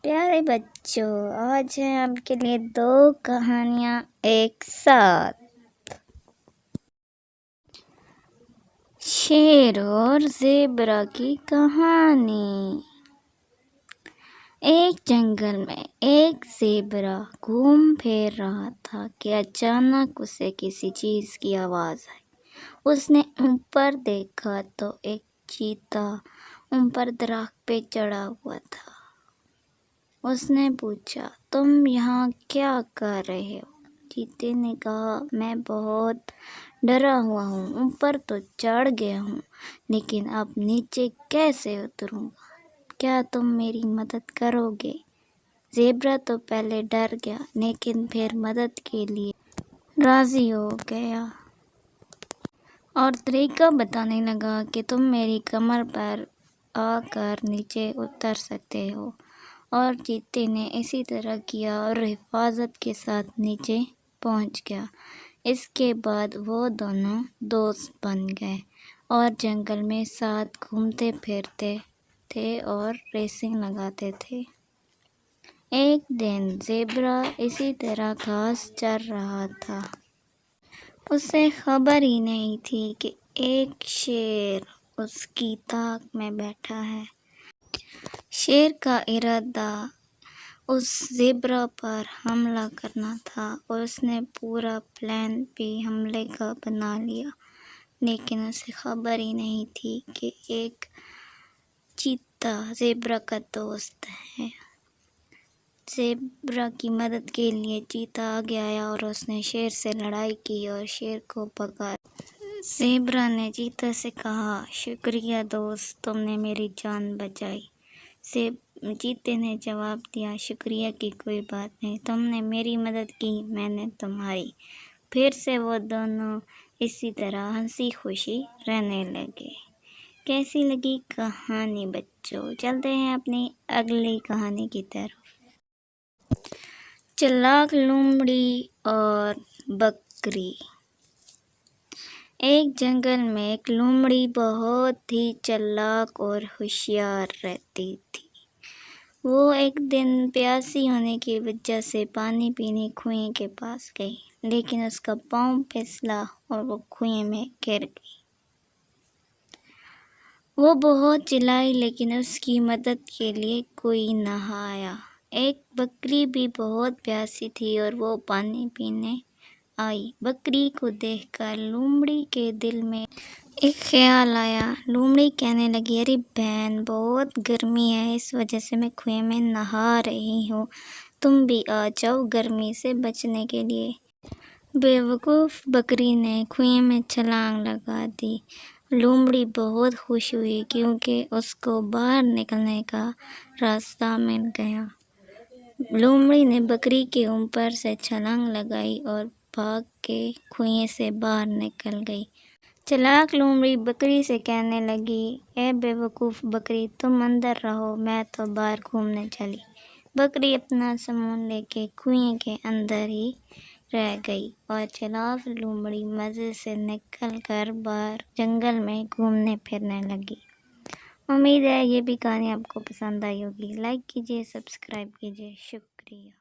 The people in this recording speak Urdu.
پیارے بچوں، آج ہیں آپ کے لیے 2 کہانیاں ایک ساتھ۔ شیر اور زیبرا کی کہانی۔ ایک جنگل میں ایک زیبرا گھوم پھر رہا تھا کہ اچانک اسے کسی چیز کی آواز آئی۔ اس نے اوپر دیکھا تو ایک چیتا اوپر درخت پہ چڑھا ہوا تھا۔ اس نے پوچھا، تم یہاں کیا کر رہے ہو؟ چیتے نے کہا، میں بہت ڈرا ہوا ہوں، اوپر تو چڑھ گیا ہوں لیکن اب نیچے کیسے اتروں گا؟ کیا تم میری مدد کرو گے؟ زیبرا تو پہلے ڈر گیا لیکن پھر مدد کے لیے راضی ہو گیا اور طریقہ بتانے لگا کہ تم میری کمر پر آ کر نیچے اتر سکتے ہو۔ اور چیتے نے اسی طرح کیا اور حفاظت کے ساتھ نیچے پہنچ گیا۔ اس کے بعد وہ دونوں دوست بن گئے اور جنگل میں ساتھ گھومتے پھرتے تھے اور ریسنگ لگاتے تھے۔ ایک دن زیبرا اسی طرح گھاس چر رہا تھا۔ اسے خبر ہی نہیں تھی کہ ایک شیر اس کی تاک میں بیٹھا ہے۔ شیر کا ارادہ اس زیبرا پر حملہ کرنا تھا اور اس نے پورا پلان بھی حملے کا بنا لیا، لیکن اسے خبر ہی نہیں تھی کہ ایک چیتا زیبرا کا دوست ہے۔ زیبرا کی مدد کے لیے چیتا آگے آیا اور اس نے شیر سے لڑائی کی اور شیر کو بھگا دیا۔ زیبرا نے چیتا سے کہا، شکریہ دوست، تم نے میری جان بچائی۔ چیتے نے جواب دیا، شکریہ کی کوئی بات نہیں، تم نے میری مدد کی، میں نے تمہاری۔ پھر سے وہ دونوں اسی طرح ہنسی خوشی رہنے لگے۔ کیسی لگی کہانی بچوں؟ چلتے ہیں اپنی اگلی کہانی کی طرف۔ چالاک لومڑی اور بکری۔ ایک جنگل میں ایک لومڑی بہت ہی چالاک اور ہوشیار رہتی تھی۔ وہ ایک دن پیاسی ہونے کی وجہ سے پانی پینے کنویں کے پاس گئی، لیکن اس کا پاؤں پھسلا اور وہ کنویں میں گر گئی۔ وہ بہت چلائی لیکن اس کی مدد کے لیے کوئی نہ آیا۔ ایک بکری بھی بہت پیاسی تھی اور وہ پانی پینے آئی۔ بکری کو دیکھ کر لومڑی کے دل میں ایک خیال آیا۔ لومڑی کہنے لگی، ارے بہن، بہت گرمی ہے، اس وجہ سے میں کنویں میں نہا رہی ہوں، تم بھی آ جاؤ گرمی سے بچنے کے لیے۔ بیوقوف بکری نے کنویں میں چھلانگ لگا دی۔ لومڑی بہت خوش ہوئی کیونکہ اس کو باہر نکلنے کا راستہ مل گیا۔ لومڑی نے بکری کے اوپر سے چھلانگ لگائی اور بھاگ کے کنویں سے باہر نکل گئی۔ چالاک لومڑی بکری سے کہنے لگی، اے بیوقوف بکری، تم اندر رہو، میں تو باہر گھومنے چلی۔ بکری اپنا سامان لے کے کنویں کے اندر ہی رہ گئی اور چالاک لومڑی مزے سے نکل کر باہر جنگل میں گھومنے پھرنے لگی۔ امید ہے یہ بھی کہانی آپ کو پسند آئی ہوگی۔ لائک کیجیے، سبسکرائب کیجیے، شکریہ۔